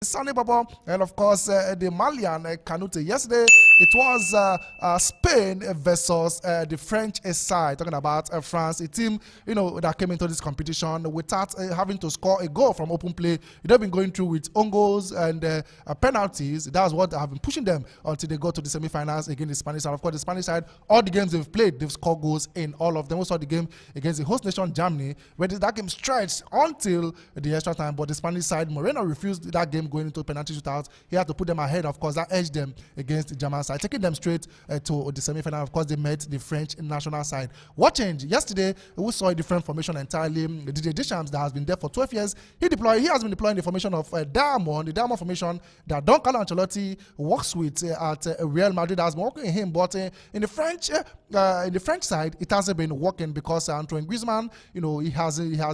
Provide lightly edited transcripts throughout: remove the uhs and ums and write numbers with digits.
Sonny Babo, and of course the Malian Kanute. Yesterday it was Spain versus the French side. Talking about France, a team that came into this competition without having to score a goal from open play. They've been going through with own goals and penalties. That's what have been pushing them until they got to the semi-finals against the Spanish side. Of course, the Spanish side, all the games they've played, they've scored goals in all of them. We saw the game against the host nation Germany, where that game stretched until the extra time. But the Spanish side, Moreno refused that game going into penalty shootout. He had to put them ahead. Of course, that edged them against the German side, taking them straight to the semi-final. Of course, they met the French national side. What changed? Yesterday, we saw a different formation entirely. Didier Deschamps, that has been there for 12 years, he has been deploying the formation of Diamond, the Diamond formation that Don Carlo Ancelotti works with at Real Madrid. Has been working in him, but in the French side, it hasn't been working because Antoine Griezmann,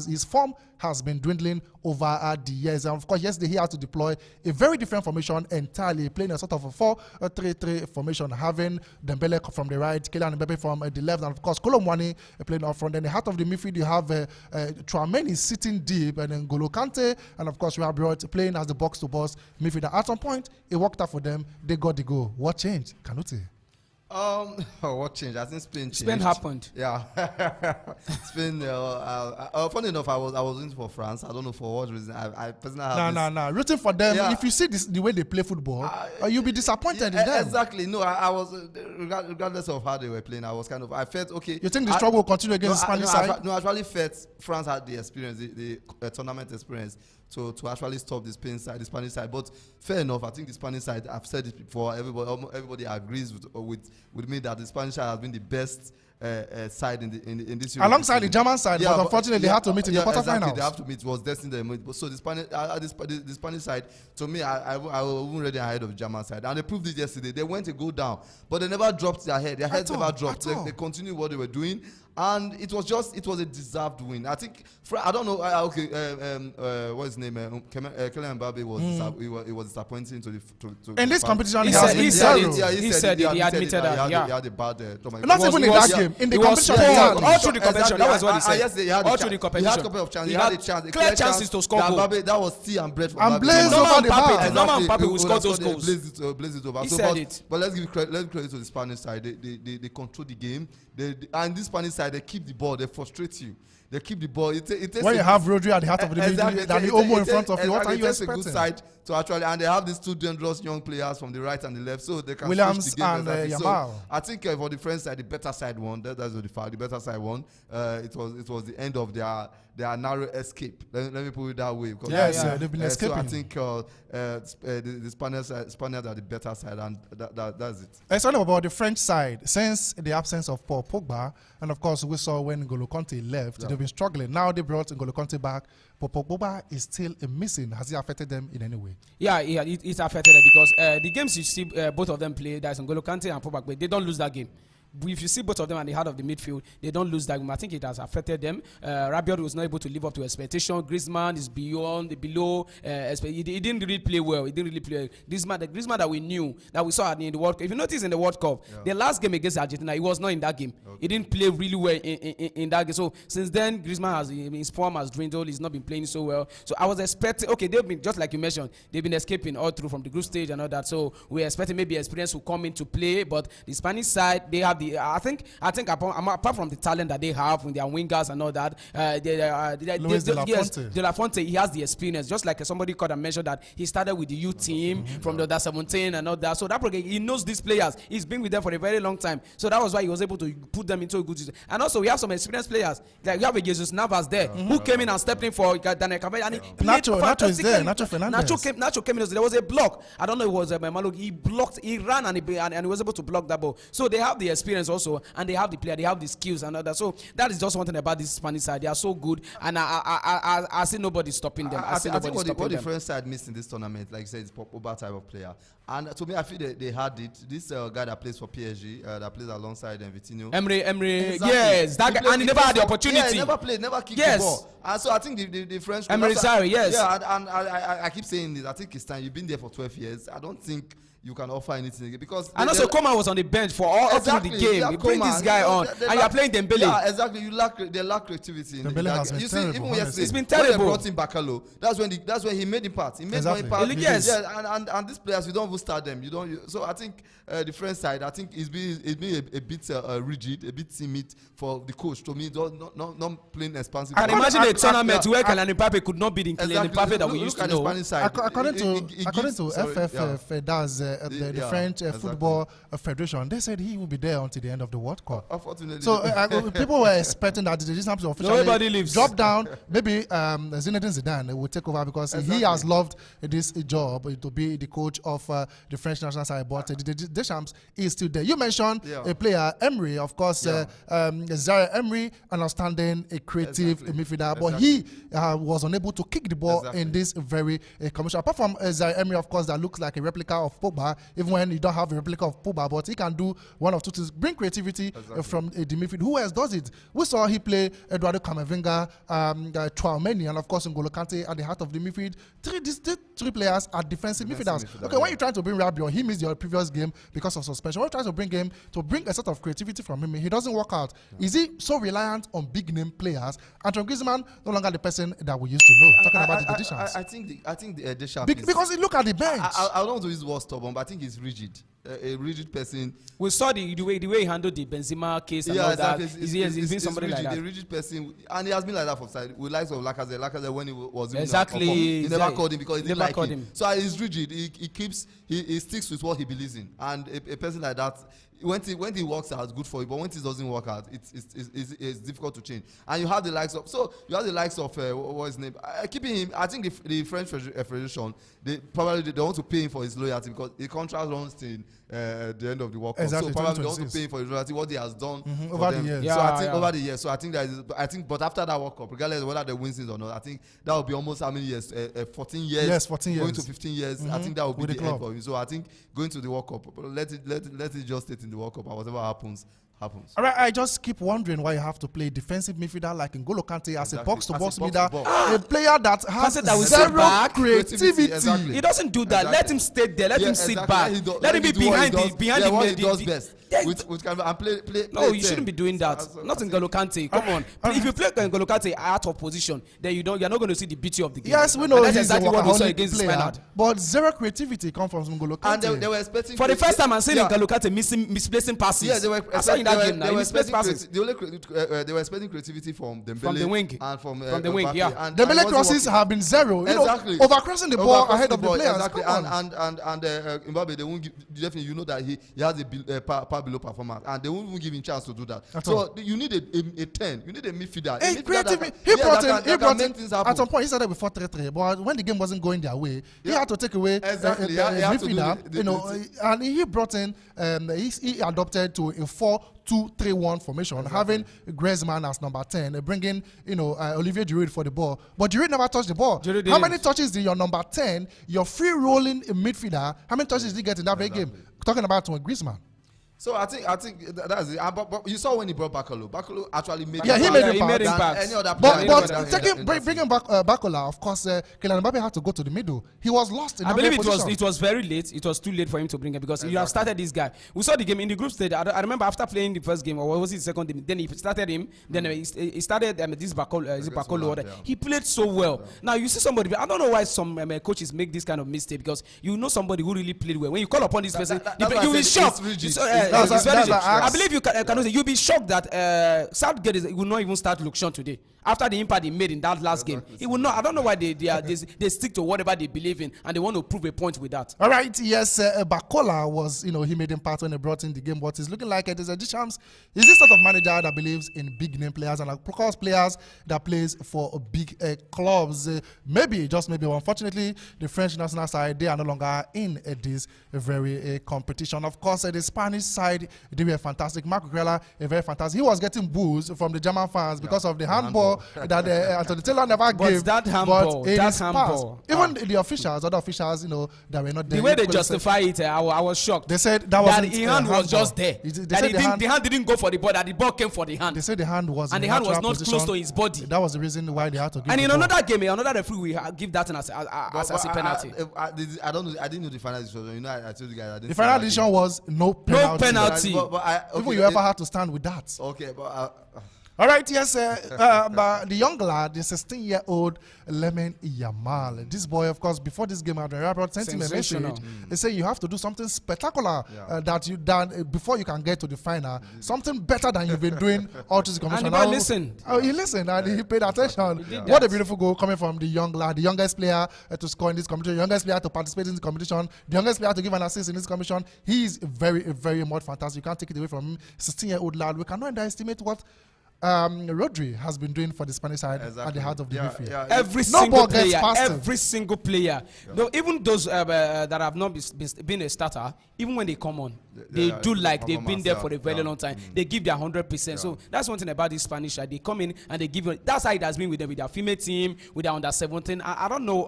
his form has been dwindling over the years. And of course, yesterday he had to deploy a very different formation entirely, playing a sort of a 4-3-3 formation, having Dembele from the right, Kylian Mbappe from the left, and of course, Kolo Muani playing up front. Then the heart of the midfield, you have Tchouaméni sitting deep, and then N'Golo Kante, and of course, Rabiot playing as the box-to-box midfielder. At some point, it worked out for them. They got the goal. What changed? Kanute? What changed? I think Spain changed. Spain happened. Yeah. Spain. Funny enough, I was rooting for France. I don't know for what reason. I personally have No. Rooting for them. Yeah. If you see the way they play football, you'll be disappointed in them. Exactly. No, I was regardless of how they were playing. I felt okay. You think the struggle will continue against the Spanish side? I actually felt France had the experience, the tournament experience, to actually stop the Spanish side. But fair enough, I think the Spanish side, I've said it before, everybody agrees with me that the Spanish side has been the best side in this Europe. Alongside the German side, but unfortunately they had to meet in the quarterfinals. Exactly, they have to meet. It was destined to meet. So the Spanish side, to me, I was already ahead of the German side, and they proved it yesterday. They went to go down, but they never dropped their head. Their heads never dropped. They continued what they were doing. And it was a deserved win. I think, I don't know, what's his name? Kylian Mbappe was disappointing to in this competition. He said it. He admitted that. He had a bad not even in that game. In the competition, all through the competition. That was what he said. Yes, he had all through the competition. He had a couple of chances. He had a chance, clear chances to score goals. That was tea and bread for and Mbappe. Blaze over the bar. Normal Mbappe will score those goals. Blaze it over. He said it. But let's give credit to the Spanish side. They control the game. And this Spanish side, they keep the ball. They frustrate you. They keep the ball. When you have Rodri at the heart of the midfield, Dani Olmo in front of you, what are you expecting? A good side to actually, and they have these two dangerous young players from the right and the left, so they can Williams switch the game. and Yamal. So I think for the French side, the better side won. That's the fact. The better side won. It was the end of their narrow escape. Let me put it that way. They've been escaping. So I think the Spaniards are the better side, and that's it. It's all about the French side. Since the absence of Paul Pogba, and of course we saw when N'Golo Kante left, they've been struggling. Now they brought N'Golo Kante back, but Paul Pogba is still missing. Has it affected them in any way? Yeah, it's affected them because the games you see both of them play, that's N'Golo Kante and Pogba, but they don't lose that game. If you see both of them at the heart of the midfield, they don't lose that game. I think it has affected them. Rabiot was not able to live up to expectation. Griezmann is below. He didn't really play well. Griezmann that we knew, that we saw in the World Cup. If you notice in the World Cup, the last game against Argentina, he was not in that game. Okay. He didn't play really well in that game. So since then, his form has dwindled. He's not been playing so well. So I was expecting, they've been, just like you mentioned, they've been escaping all through from the group stage and all that. So we're expecting maybe experience will come into play. But the Spanish side, they have I think apart from the talent that they have with their wingers and all that, De La Fonte, he has the experience. Just like somebody called and mentioned that he started with the youth team from the under 17 and all that. So that he knows these players. He's been with them for a very long time. So that was why he was able to put them into a good situation. And also we have some experienced players. Like we have a Jesus Navas there who came in and stepped in for Daniel Cavani. And Nacho is there. Nacho Fernandez. Nacho came in. There was a block. I don't know if it was Malo. He blocked. He ran and he was able to block that ball. So they have the experience also. And they have the player, they have the skills and all that. So that is just one thing about this Spanish side. They are so good, and I see nobody stopping them. I think what the French side missed in this tournament, like you said, is Pogba type of player. And to me, I feel they had it. This guy that plays for PSG, that plays alongside Vitinho. Emery, exactly. Yes, that guy, and he never had the opportunity. Yeah, he never played, never kicked the ball. And so I think the French. Emery, sorry, yes. Yeah, and I keep saying this. I think it's time. You've been there for 12 years. I don't think you can offer anything again. Because and also Coman was on the bench for all through the game. You bring this guy on, and you are playing Dembele. Yeah, exactly. They lack creativity. You see, even yesterday, it's been terrible. When they brought in Bakalo, that's when he made impact. He made more impact. Yes. Yeah, and these players, you don't even start them. So I think the French side, I think it's been a bit rigid, a bit timid for the coach. To me, not playing expansive. And imagine a tournament where Kylian Mbappe could not be the Kylian Mbappe that we used to know. According to FFF, that's the French Football Federation, they said he will be there until the end of the World Cup. Unfortunately, so people were expecting that the Deschamps officially drop down. Maybe Zinedine Zidane will take over because he has loved this job to be the coach of the French national side. But Deschamps is still there. You mentioned a player, Emery, of course. Zaire Emery, an outstanding, creative midfielder, but he was unable to kick the ball in this very commercial. Apart from Zaire Emery, of course, that looks like a replica of Pogba, even when you don't have a replica of Pogba, but he can do one of two things: bring creativity from the midfield. Who else does it? We saw he play Eduardo Camavinga, Tchouaméni, and of course N'Golo Kante at the heart of the midfield. These three players are defensive midfielders. Okay, when you try to bring Rabiot, he missed your previous game because of suspension. When you try to bring him to bring a sort of creativity from him, he doesn't work out. Is he so reliant on big name players? Antoine Griezmann no longer the person that we used to know. Talking about the Deschamps. I think the Deschamps because he look at the bench. I don't want to use the word stubborn, but I think he's rigid. A rigid person. We saw the way he handled the Benzema case and all that. He's been somebody rigid, like that. A rigid person, and he has been like that for side. With likes of Lacazette. Lacazette when he was he never called him because he didn't like him. So he's rigid. He sticks with what he believes in, and a person like that. When he works out, it's good for you. But when it doesn't work out, it's difficult to change. And you have the likes of what's his name? Keeping him. I think the French Federation they want to pay him for his loyalty because the contract runs till the end of the World Cup. Exactly, so probably they want to pay him for his loyalty, what he has done over the years. So I think over the years. So I think but after that World Cup, regardless of whether they win it or not, I think that will be almost how many years? 14 years. Yes, 14 years. Going to 15 years. I think that will be the end for him. So I think going to the World Cup, let it just stay in the World Cup, and whatever happens. All right, I just keep wondering why you have to play defensive midfielder like N'Golo Kante as a box-to-box midfielder, a player that has zero creativity. Exactly. He doesn't do that. Let him stay there. Let him sit back. Let him be behind the what he does best. Play. No, you shouldn't be doing that. Not N'Golo Kante. Come on. If you play N'Golo Kante out of position, then you're not going to see the beauty of the game. Yes, we know that's exactly what we saw against player, but zero creativity comes from N'Golo Kante. And they were expecting for the first time I'm seeing N'Golo Kante misplacing passes. Yeah, they were they were expecting creativity from Dembele from the wing and from the wing. Yeah, and Dembele crosses have been zero. Exactly, overcrossing the ball ahead of the players. Exactly, and Mbappe, they won't give, definitely you know that he has a par below performance, and they won't even give him chance to do that. So you need a 10. You need a midfielder. He brought in at some point. He started with 4-3-3, but when the game wasn't going their way, he had to take away a midfielder. And he brought in. He adopted to a 4-2-3-1 formation, having Griezmann as number 10, bringing Olivier Giroud for the ball. But Giroud never touched the ball. How many touches did your number 10, your free rolling midfielder, how many touches did he get in that very game? Talking about Griezmann. So I think that's it. But you saw when he brought Bakalo. Bakalo actually made he made impact. Any other player. But bringing back Bakola, of course, Kylian Mbappe had to go to the middle. He was lost in that position. I believe it was very late. It was too late for him to bring him because you have started this guy. We saw the game in the group stage. I remember after playing the first game, or was it the second game? Then he started him. Then he started this Bakolo. He played so well. Now you see somebody. I don't know why some coaches make this kind of mistake because you know somebody who really played well. When you call upon this person, you will be shocked. I believe you can say you'll be shocked that Southgate will not even start Luke Shaw today. After the impact he made in that last game, he will not. I don't know why they stick to whatever they believe in and they want to prove a point with that. All right, yes, Bakola was, he made impact when he brought in the game, but it's looking like there's a Deschamps. Is this sort of manager that believes in big name players and of course players that plays for big clubs? Maybe, unfortunately, the French national side, they are no longer in this very competition. Of course, the Spanish side, they were fantastic. Marco Cucurella, a very fantastic. He was getting boos from the German fans because of the handball that Anthony Taylor never gave. That handball, even the officials, other officials, that were not there. The way they justify it, I was shocked. They said the hand was just there. The hand didn't go for the ball, that the ball came for the hand. They said the hand was and the hand was not close to his body. That was the reason why they had to give. And in another game, another referee will give that as a penalty. I don't know. I didn't know the final decision. I told you guys. The final decision was no penalty. No penalty. Even you ever had to stand with that. Okay, but. All right, yes, the young lad, the 16-year-old Lamine Yamal. This boy, of course, before this game, Robert sent him a message. They say you have to do something spectacular that you done before you can get to the final. Something better than you've been doing all through the competition. And he listened. Oh, he listened and he paid attention. What a beautiful goal coming from the young lad, the youngest player to score in this competition, the youngest player to participate in this competition, the youngest player to give an assist in this competition. He is very much fantastic. You can't take it away from him. 16-year-old lad. We cannot underestimate what Rodri has been doing for the Spanish side at the heart of the midfield. Every single player. Though even those that have not been a starter, even when they come on, they do like they've been there for a very long time. They give their 100%. So that's one thing about this Spanish side. They come in and they give. That's how it has been with them, with their female team, with their under 17. I don't know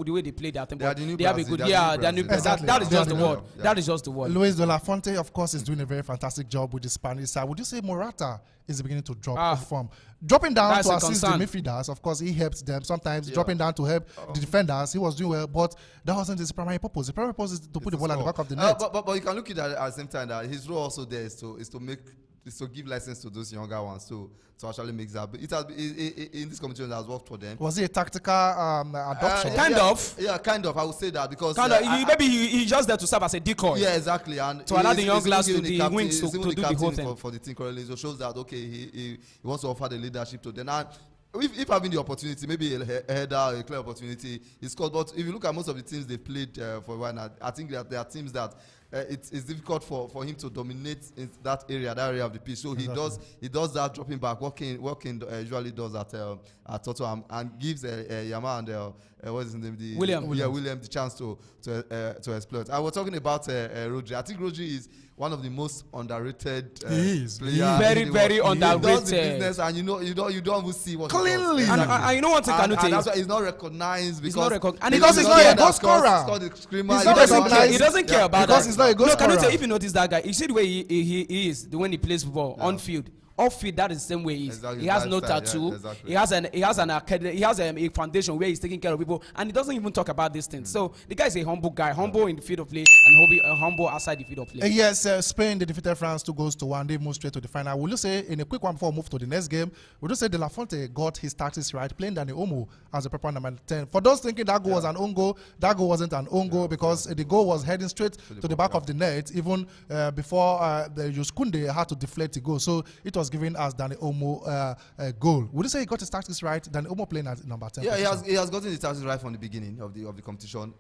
the way they play that thing, but they have a good. That is just the word. That is just the word. Luis de la Fuente, of course, is doing a very fantastic job with the Spanish side. Would you say Morata is beginning to drop form? Dropping down to assist the midfielders, of course, he helps them. Sometimes dropping down to help the defenders, he was doing well, but that wasn't his primary purpose. The primary purpose is to put the ball at the back of the net. But you can look at it at the same time that his role also there is to give license to those younger ones to actually make that. But it has in this competition that has worked for them. Was it a tactical adoption? Kind of. Yeah, kind of. I would say that because maybe he's just there to serve as a decoy. Yeah, exactly. And to allow the young lads to the wings to do the whole thing for the team currently. So shows that he wants to offer the leadership to them. And if having the opportunity, maybe a header, a clear opportunity, he scored. But if you look at most of the teams they played for a while now, I think that there are teams that it's difficult for him to dominate in that area of the pitch. So he does that dropping back, working usually does at Tottenham and gives Yamal and what is his name? William the chance to exploit. I was talking about Rodri. I think Rodri is one of the most underrated players. Very underrated. He does the business, and you don't even see what clearly. He does. And you know what I can tell you? That's why he's not recognized because he's not a goal scorer. He doesn't care about that. Because he's not a goal scorer. Can you tell if you notice that guy? You see the way he is when he plays football on field. Off field, that is the same way he is. Exactly, he has no tattoo. Yeah, exactly. He has a foundation where he's taking care of people, and he doesn't even talk about these things. So the guy is a humble guy, humble in the field of play, and humble outside the field of play. Yes, Spain they defeated France 2-1. They moved straight to the final. Will you say in a quick one before we move to the next game? Would you say De La Fuente got his tactics right, playing Dani Olmo as a proper number 10? For those thinking that goal was an own goal, that goal wasn't an own goal because the goal was heading straight to the back of the net, even before the Yuskunde had to deflect the goal. So it was given as Dani Olmo goal. Would you say he got his tactics right? Dani Olmo playing at number 10. Yeah, he has gotten his tactics right from the beginning of the competition.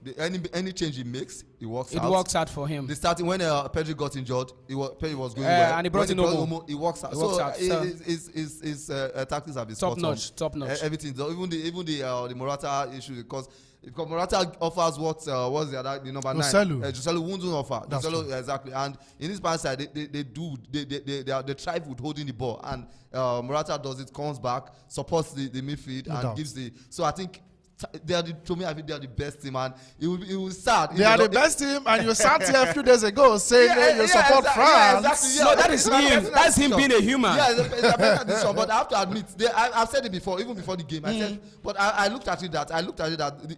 Any change he makes, it works out. It works out for him. The starting when Pedri got injured, Pedri was going well. And he brought in Olmo. It works out. His tactics have been top notch. Everything, even the Morata issue because Morata offers what's the number 9. Joselu won't offer. Joselu, exactly. And in this Spanish side, they thrive with holding the ball. And Morata does it, comes back, supports the midfield, and gives the. So I think. To me, I think they are the best team, and it will sad. They are the best team, and you sat here a few days ago saying you support France. Exactly. No, that is him. That's him being a human. Yeah, it's a better decision. But I have to admit, I've said it before, even before the game. I said, but I looked at it that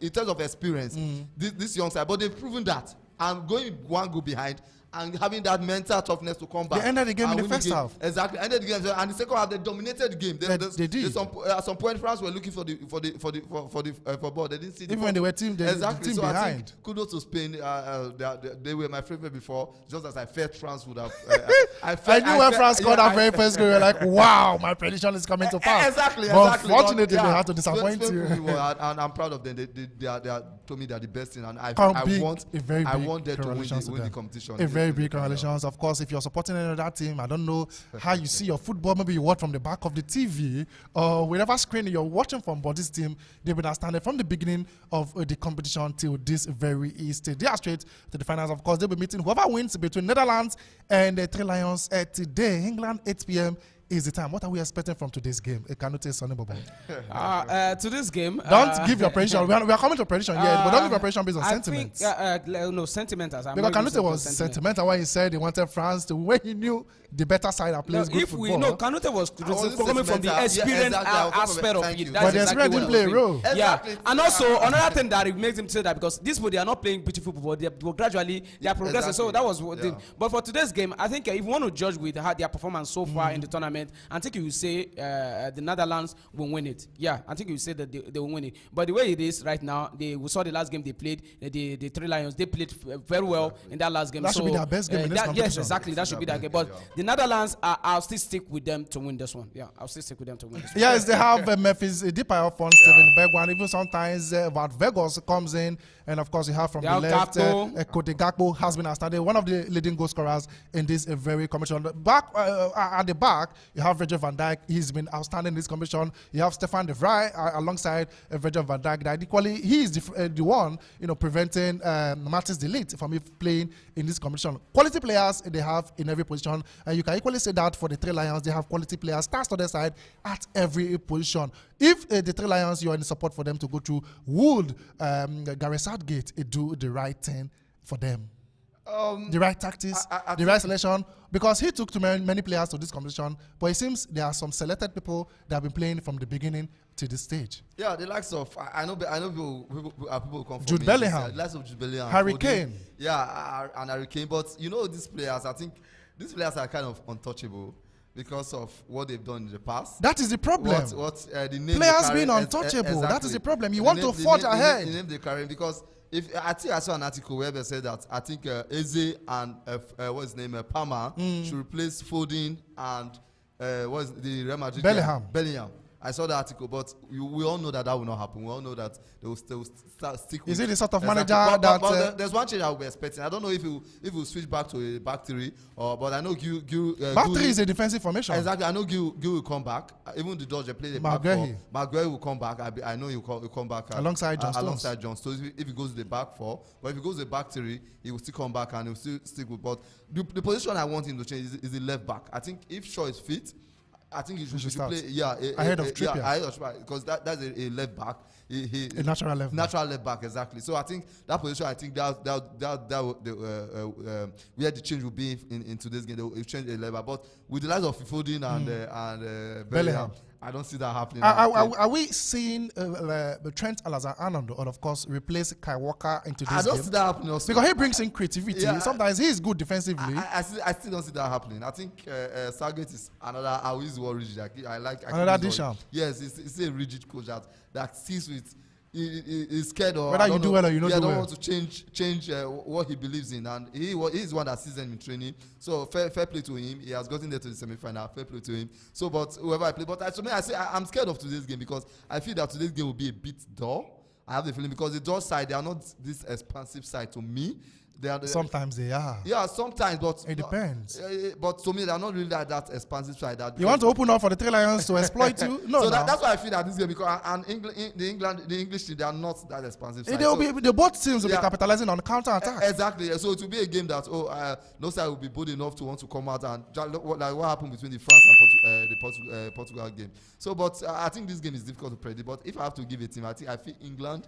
in terms of experience, this young side, but they've proven that. I'm going one goal behind. And having that mental toughness to come back. They ended the game in the first half. Exactly, ended the game, and the second half they dominated the game. They did. At some point, France were looking for ball. They didn't see. Even when they were the team so behind. I think kudos to Spain. They were my favorite before. Just as I felt France would have. I knew when France scored that very first goal, we were like, "Wow, my prediction is coming to pass." Exactly. But unfortunately, they had to disappoint you. And I'm proud of them. They are told me they are the best thing, and I want them to win the competition. very big congratulations. Of course, if you're supporting another team, I don't know how you see your football. Maybe you watch from the back of the TV or whatever screen you're watching from. But this team, they've been outstanding from the beginning of the competition till this very stage. They are straight to the finals. Of course, they'll be meeting whoever wins between Netherlands and the Three Lions today. England, 8 p.m. is the time. What are we expecting from today's game? Kanute Sonny Bobo. To this game, don't give your prediction. We are coming to prediction yet, but don't give your prediction based on sentiment. No sentiment. As because Kanute was sentimental when he said he wanted France to win. He knew the better side that plays good football. If we know, Kanute was coming from the experience aspect of it. But the experience didn't play a role. Yeah, and also another thing that makes him say that because this people they are not playing beautiful football. They gradually they are progressing. So that was what. But for today's game, I think if you want to judge with how their performance so far in the tournament. I think you will say the Netherlands will win it. Yeah, I think you will say that they will win it. But the way it is right now, we saw the last game they played, the Three Lions, they played very well in that last game. That should be their best game in this competition. Yes, exactly. That should be their game. But the Netherlands, I'll still stick with them to win this one. Yeah, I'll still stick with them to win this one. Yes, they have Memphis Depay up front, Steven Bergwijn. Even sometimes Wout Weghorst comes in. And of course, you have from the left, Cody Gakpo has been outstanding, one of the leading goal scorers in this very competition. Back at the back, you have Virgil van Dijk. He's been outstanding in this competition. You have Stefan de Vrij alongside Virgil van Dijk. That equally, he is the one preventing Mathis de Ligt from playing in this competition. Quality players they have in every position, and you can equally say that for the Three Lions, they have quality players stars to their side at every position. If the Three Lions, you are in support for them to go through, would Gareth Southgate do the right thing for them? The right tactics, the right selection, because he took too many players to this competition, but it seems there are some selected people that have been playing from the beginning to this stage. Yeah, the likes of I know people come from Jude Bellingham, the likes of Jude Bellingham, Harry Kane. Yeah, and Harry Kane. But these players, I think these players are kind of untouchable because of what they've done in the past. That is the problem. The name players being untouchable. Exactly. That is the problem. You want to forge ahead. The name they carry, because I think I saw an article where they said that I think Eze and what's his name Palmer should replace Foden and what's the Real Madrid Bellingham. I saw the article, but we all know that will not happen. We all know that they will stick with. Is it the sort of manager that... there's one change I will be expecting. I don't know if he will switch back to a back three, but I know Gil back three is a defensive formation. Exactly. I know Gil will come back. Even the Dodgers play the back four. Maguire will come back. I know he'll come back. Alongside John Stones. Alongside John Stones. If he goes to the back four, but if he goes to the back three, he will still come back and he will still stick with. But the position I want him to change is the left back. I think if Shaw is fit, I think he should play. Ahead of Trippier. Ahead of Trippier, because that's a left back. A natural left back, exactly. So I think that position, I think that where the change will be in today's game, they will change the level. But with the likes of Foden and Bellingham, I don't see that happening. Are we seeing Trent Alexander-Arnold, or of course, replace Kai Walker into this game? I don't see that happening also. Because he brings in creativity. Yeah, sometimes he is good defensively. I still don't see that happening. I think Southgate is another. I use the word rigid. I like another Deschamps. Yes, it's a rigid coach that sees with. He's scared or whether you do well or you don't do well. Don't want to change what he believes in, and he's one that sees them in training. So fair play to him. He has gotten there to the semi-final. Fair play to him. So, but whoever I play, to me, I'm scared of today's game because I feel that today's game will be a bit dull. I have the feeling because the Dutch side, they are not this expansive side to me. Sometimes they are. Yeah, sometimes, but it depends. But to me, they are not really like that expansive side. You want to open up for the Three Lions to exploit you? No, so that's why I feel that this game, because the English team, they are not that expansive side. The both teams will be capitalizing on counter attack. Exactly. So it will be a game that no side will be bold enough to want to come out and like what happened between the France and the Portugal game. So, but I think this game is difficult to predict. But if I have to give a team, I feel England.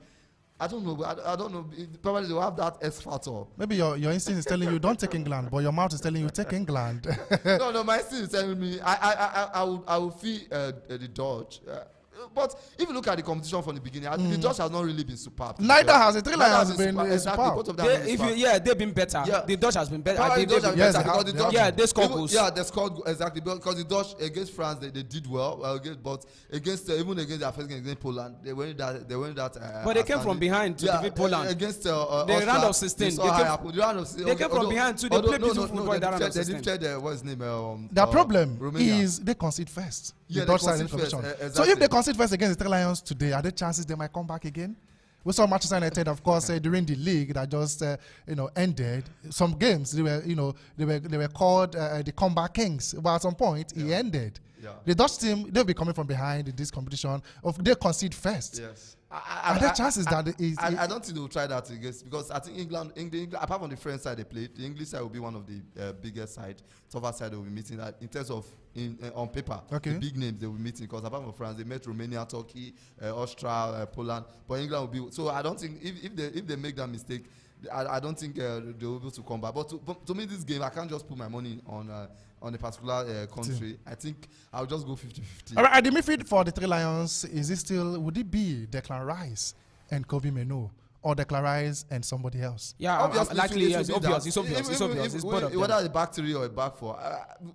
I don't know. I don't know. Probably they will have that X factor. Maybe your instinct is telling you don't take England, but your mouth is telling you take England. No, my instinct is telling me I will feel the Dutch. But if you look at the competition from the beginning, the Dutch has not really been superb. Neither has the Three Lions been superb. They've been better. Yeah. The Dutch has been better. They scored goals. Yeah, they scored exactly because the Dutch against France they did well. But against even against their first game against Poland, they went that. But they came from behind to defeat Poland against the round of 16. They came from behind to they play beautiful football in that round of 16. What's his name? Their problem is they concede first. The Dutch side in competition. So if they concede first against the Three Lions today, are there chances they might come back again? We saw Manchester United, of course, during the league that just ended. Some games they were called the comeback kings, but at some point it ended. Yeah. The Dutch team, they'll be coming from behind in this competition. They concede first. Yes. Are there chances that I don't think they'll try that against, because I think England, apart from the French side they played, the English side will be one of the biggest side, tougher side they will be meeting. In terms of on paper, the big names they will be meeting, because apart from France, they met Romania, Turkey, Austria, Poland. But England will be. So I don't think if they make that mistake, I don't think they'll be able to come back. But to me, this game, I can't just put my money on a particular country. I think I'll just go 50-50. All right, at the midfield for the Three Lions, would it be Declan Rice and Kobe Meno, or Declan Rice and somebody else? Yeah, likely, yes, it's obvious. It's both of them. Whether a back three or a back four.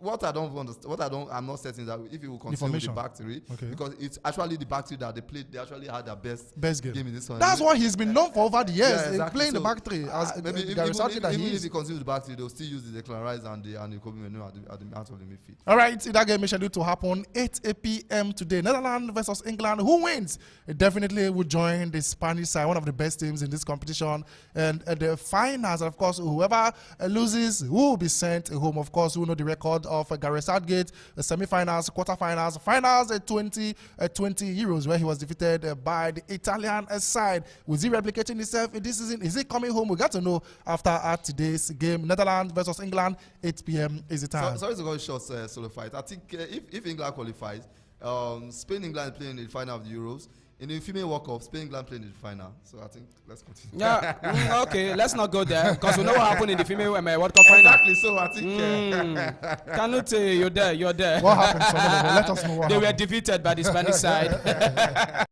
What I don't understand, I'm not certain that if you will continue with the back three, because it's actually the back three that they played. They actually had their best game in this one. That's what he's been known for over the years, exactly. playing the back three. Maybe even if he continues the back three, they'll still use the Declan Rice and the Kobe Menu at the out of the midfield. All right, that game is scheduled to happen 8 p.m. today. Netherlands versus England. Who wins? It definitely will join the Spanish side, one of the best teams in this competition. And the finals, of course, whoever loses will be sent home. Of course, we know the record of Gareth Southgate, the semi-finals, quarter-finals, finals, 20 Euros, where he was defeated by the Italian side. Was he replicating himself in this season? Is he coming home? We got to know after today's game. Netherlands versus England, 8 p.m. is the time. Sorry to go short solo fight. I think if England qualifies, Spain, England playing in the final of the Euros. In the female World Cup, Spain, England playing in the final. So I think let's continue. Yeah, okay, let's not go there, because we know what happened in the female World Cup final. Exactly, so I think... Canute, you're there. What happened? So let us know what They happened. were defeated by the Spanish side.